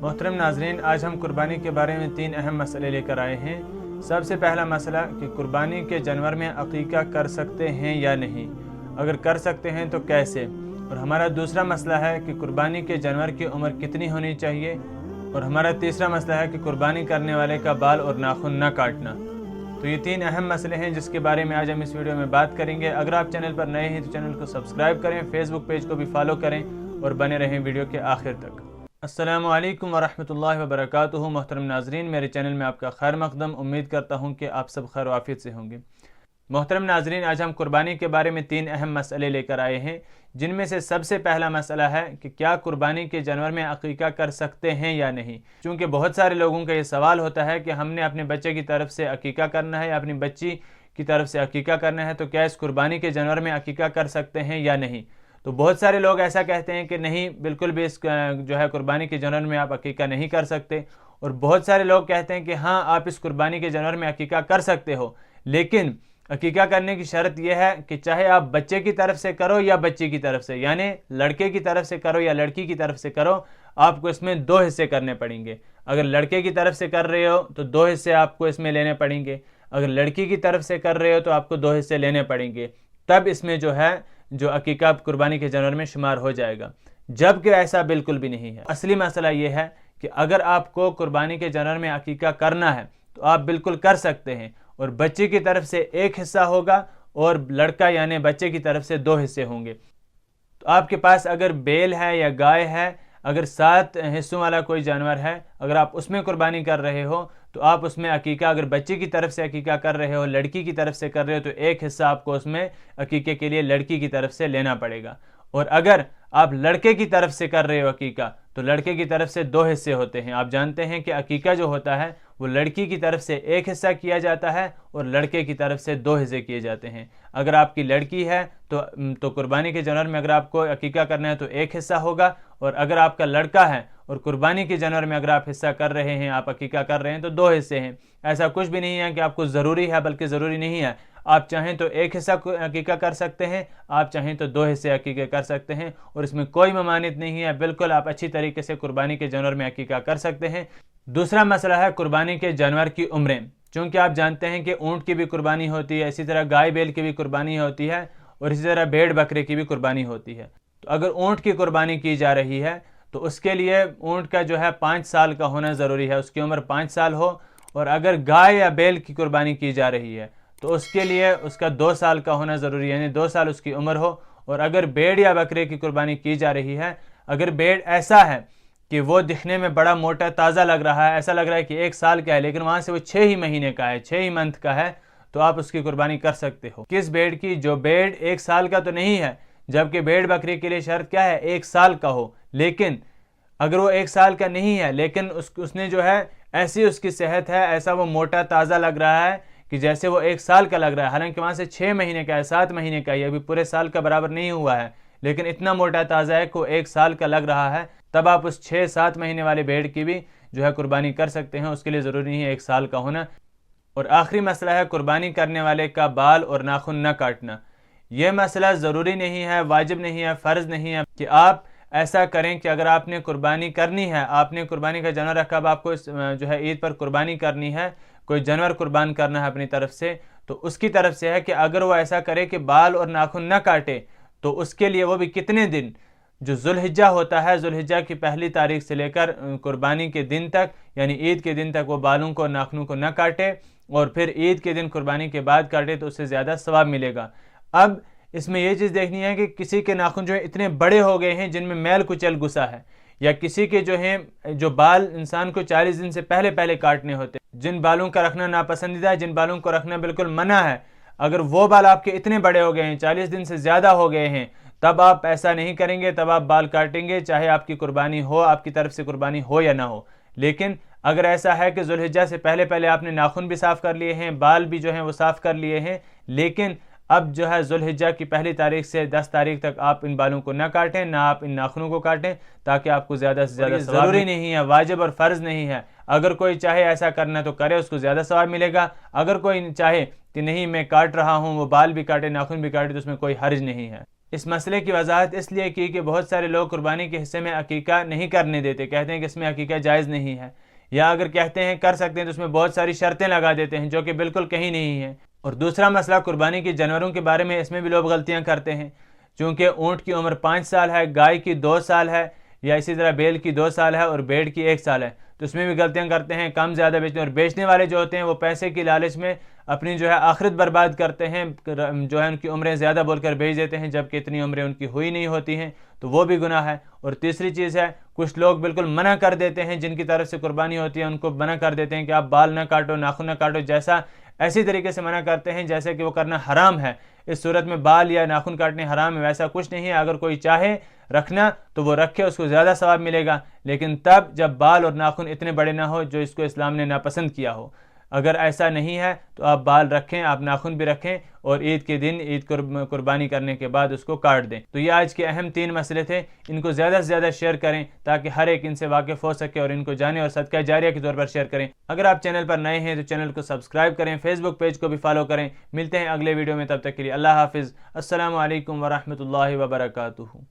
मोहतरम नाजरीन, आज हम कुर्बानी के बारे में 3 अहम मसले लेकर आए हैं। सबसे पहला मसला कि कुर्बानी के जानवर में अकीका कर सकते हैं या नहीं, अगर कर सकते हैं तो कैसे। और हमारा दूसरा मसला है कि कुर्बानी के जानवर की उम्र कितनी होनी चाहिए। और हमारा तीसरा मसला है कि कुर्बानी करने वाले का बाल और नाखून न काटना। तो ये 3 अहम मसले हैं जिसके बारे में आज हम इस वीडियो में बात करेंगे। अगर आप चैनल पर नए हैं तो चैनल को सब्सक्राइब करें, फेसबुक पेज को भी फॉलो करें और बने रहें वीडियो के आखिर तक। अस्सलामु अलैकुम वरहमतुल्लाहि वबरकातुहू। मोहतरम नाजरीन, मेरे चैनल में आपका खैर मकदम। उम्मीद करता हूँ कि आप सब खैर वाफियत से होंगे। मोहतरम नाजरीन, आज हम कुर्बानी के बारे में 3 अहम मसले लेकर आए हैं, जिनमें से सबसे पहला मसला है कि क्या कुर्बानी के जानवर में अकीका कर सकते हैं या नहीं। क्योंकि बहुत सारे लोगों का ये सवाल होता है कि हमने अपने बच्चे की तरफ से अकीका करना है या अपनी बच्ची की तरफ से अकीका करना है, तो क्या इस कुर्बानी के जानवर में अकीका कर सकते हैं या नहीं। तो बहुत सारे लोग ऐसा कहते हैं कि नहीं, बिल्कुल भी इस जो है कुर्बानी के जानवर में आप अकीका नहीं कर सकते। और बहुत सारे लोग कहते हैं कि हाँ, आप इस कुर्बानी के जानवर में अकीका कर सकते हो, लेकिन अकीका करने की शर्त यह है कि चाहे आप बच्चे की तरफ से करो या बच्ची की तरफ से, यानी लड़के की तरफ से करो या लड़की की तरफ से करो, आपको इसमें 2 हिस्से करने पड़ेंगे। अगर लड़के की तरफ से कर रहे हो तो 2 हिस्से आपको इसमें लेने पड़ेंगे। अगर लड़की की तरफ से कर रहे हो तो आपको 2 हिस्से लेने पड़ेंगे। तब इसमें जो है जो अकीका कुर्बानी के जानवर में शुमार हो जाएगा, जबकि ऐसा बिल्कुल भी नहीं है। असली मसला ये है कि अगर आपको कुर्बानी के जानवर में अकीका करना है तो आप बिल्कुल कर सकते हैं, और बच्चे की तरफ से 1 हिस्सा होगा और लड़का यानी बच्चे की तरफ से 2 हिस्से होंगे। तो आपके पास अगर बैल है या गाय है, अगर 7 हिस्सों वाला कोई जानवर है, अगर आप उसमें कुर्बानी कर रहे हो तो आप उसमें अकीका, अगर बच्चे की तरफ से अकीका कर रहे हो, लड़की की तरफ से कर रहे हो, तो 1 हिस्सा आपको उसमें अकीके के लिए लड़की की तरफ से लेना पड़ेगा। और अगर आप लड़के की तरफ से कर रहे हो अकीका, तो लड़के की तरफ से 2 हिस्से होते हैं। आप जानते हैं कि अकीका जो होता है वो लड़की की तरफ से 1 हिस्सा किया जाता है और लड़के की तरफ से 2 हिस्से किए जाते हैं। अगर आपकी लड़की है तो कुर्बानी के जानवर में अगर आपको अकीका करना है तो 1 हिस्सा होगा, और अगर आपका लड़का है और कुर्बानी के जानवर में अगर आप हिस्सा कर रहे हैं, आप अकीका कर रहे हैं, तो 2 हिस्से हैं। ऐसा कुछ भी नहीं है कि आपको ज़रूरी है, बल्कि ज़रूरी नहीं है। आप चाहें तो 1 हिस्सा अकीका कर सकते हैं, आप चाहें तो 2 हिस्से अकीका कर सकते हैं, और इसमें कोई ममानियत नहीं है। बिल्कुल आप अच्छी तरीके से कुर्बानी के जानवर में अकीका कर सकते हैं। दूसरा मसला है कुर्बानी के जानवर की उम्रें। चूँकि आप जानते हैं कि ऊँट की भी कुर्बानी होती है, इसी तरह गाय बैल की भी कुर्बानी होती है, और इसी तरह भेड़ बकरे की भी कुर्बानी होती है। तो अगर ऊँट की कुर्बानी की जा रही है तो उसके लिए ऊँट का जो है 5 साल का होना ज़रूरी है, उसकी उम्र 5 साल हो। और अगर गाय या बैल की कुर्बानी की जा रही है तो उसके लिए उसका 2 साल का होना ज़रूरी है, यानी 2 साल उसकी उम्र हो। और अगर भेड़ या बकरे की कुर्बानी की जा रही है, अगर भेड़ ऐसा है कि वो दिखने में बड़ा मोटा ताज़ा लग रहा है, ऐसा लग रहा है कि 1 साल का है, लेकिन वहाँ से वो 6 ही महीने का है, 6 ही मंथ का है, तो आप उसकी कुर्बानी कर सकते हो। किस भेड़ की? जो भेड़ 1 साल का तो नहीं है, जबकि भेड़ बकरी के लिए शर्त क्या है? 1 साल का हो। लेकिन अगर वो 1 साल का नहीं है, लेकिन उसने जो है ऐसी उसकी सेहत है, ऐसा वो मोटा ताज़ा लग रहा है कि जैसे वो 1 साल का लग रहा है, हालांकि वहाँ से 6 महीने का है, 7 महीने का है, अभी पूरे साल का बराबर नहीं हुआ है, लेकिन इतना मोटा ताज़ा है कि वो 1 साल का लग रहा है, तब आप उस 6-7 महीने वाले भेड़ की भी जो है कुर्बानी कर सकते हैं। उसके लिए ज़रूरी नहीं है 1 साल का होना। और आखिरी मसला है कुर्बानी करने वाले का बाल और नाखून न काटना। यह मसला ज़रूरी नहीं है, वाजिब नहीं है, फ़र्ज़ नहीं है कि आप ऐसा करें कि अगर आपने कुर्बानी करनी है, आपने कुर्बानी का जानवर रखा, अब आपको जो है ईद पर कुर्बानी करनी है, कोई जानवर कुर्बान करना है अपनी तरफ से, तो उसकी तरफ से है कि अगर वो ऐसा करे कि बाल और नाखून न काटे, तो उसके लिए वो भी कितने दिन, जो ज़ुल्हिज्जा होता है, ज़ुल्हिज्जा की पहली तारीख से लेकर कुर्बानी के दिन तक, यानी ईद के दिन तक वो बालों को नाखूनों को न काटे, और फिर ईद के दिन कुर्बानी के बाद काटे तो उससे ज़्यादा सवाब मिलेगा। अब इसमें यह चीज़ देखनी है कि किसी के नाखून जो है इतने बड़े हो गए हैं जिनमें मैल कुचल घुसा है, या किसी के जो हैं जो बाल इंसान को 40 दिन से पहले काटने होते हैं, जिन बालों का रखना नापसंदीदा है, जिन बालों को रखना बिल्कुल मना है, अगर वो बाल आपके इतने बड़े हो गए हैं, 40 दिन से ज़्यादा हो गए हैं, तब आप ऐसा नहीं करेंगे, तब आप बाल काटेंगे, चाहे आपकी कुर्बानी हो, आपकी तरफ से कुर्बानी हो या ना हो। लेकिन अगर ऐसा है कि ज़ुल्हिज्जा से पहले आपने नाखून भी साफ़ कर लिए हैं, बाल भी जो हैं वो साफ़ कर लिए हैं, लेकिन अब जो है ज़ुल्हिज्जा की पहली तारीख से 10 तारीख तक आप इन बालों को ना काटें, ना आप इन नाखूनों को काटें, ताकि आपको ज़्यादा से ज़्यादा ज़रूरी नहीं है, वाजिब और फ़र्ज़ नहीं है। अगर कोई चाहे ऐसा करना तो करे, उसको ज़्यादा सवाब मिलेगा। अगर कोई चाहे कि नहीं मैं काट रहा हूँ, वो बाल भी काटे नाखून भी काटे, तो उसमें कोई हर्ज नहीं है। اس مسئلے کی وضاحت اس لیے کی کہ بہت سارے لوگ قربانی کے حصے میں عقیقہ نہیں کرنے دیتے، کہتے ہیں کہ اس میں عقیقہ جائز نہیں ہے، یا اگر کہتے ہیں کر سکتے ہیں تو اس میں بہت ساری شرطیں لگا دیتے ہیں جو کہ بالکل کہیں نہیں ہیں۔ اور دوسرا مسئلہ قربانی کے جانوروں کے بارے میں، اس میں بھی لوگ غلطیاں کرتے ہیں، چونکہ اونٹ کی عمر 5 سال ہے، گائے کی 2 سال ہے، یا اسی طرح بیل کی 2 سال ہے اور بھیڑ کی 1 سال ہے، تو اس میں بھی غلطیاں کرتے ہیں، کم زیادہ بیچتے ہیں، اور بیچنے والے جو ہوتے ہیں وہ پیسے کی لالچ میں اپنی جو ہے آخرت برباد کرتے ہیں، جو ہے ان کی عمریں زیادہ بول کر بیچ دیتے ہیں جبکہ اتنی عمریں ان کی ہوئی نہیں ہوتی ہیں، تو وہ بھی گناہ ہے۔ اور تیسری چیز ہے، کچھ لوگ بالکل منع کر دیتے ہیں، جن کی طرف سے قربانی ہوتی ہے ان کو منع کر دیتے ہیں کہ آپ بال نہ کاٹو، ناخن نہ کاٹو، ایسی طریقے سے منع کرتے ہیں جیسے کہ وہ کرنا حرام ہے۔ اس صورت میں بال یا ناخن کاٹنے حرام ہے، ویسا کچھ نہیں ہے، اگر کوئی چاہے رکھنا تو وہ رکھے، اس کو زیادہ ثواب ملے گا، لیکن تب جب بال اور ناخن اتنے بڑے نہ ہو جو اس کو اسلام نے ناپسند کیا ہو۔ اگر ایسا نہیں ہے تو آپ بال رکھیں، آپ ناخن بھی رکھیں، اور عید کے دن عید قربانی کرنے کے بعد اس کو کاٹ دیں۔ تو یہ آج کے اہم 3 مسئلے تھے، ان کو زیادہ سے زیادہ شیئر کریں تاکہ ہر ایک ان سے واقف ہو سکے اور ان کو جانے، اور صدقہ جاریہ کے طور پر شیئر کریں۔ اگر آپ چینل پر نئے ہیں تو چینل کو سبسکرائب کریں، فیس بک پیج کو بھی فالو کریں۔ ملتے ہیں اگلے ویڈیو میں، تب تک کے لیے اللہ حافظ، السلام علیکم ورحمۃ اللہ وبرکاتہ۔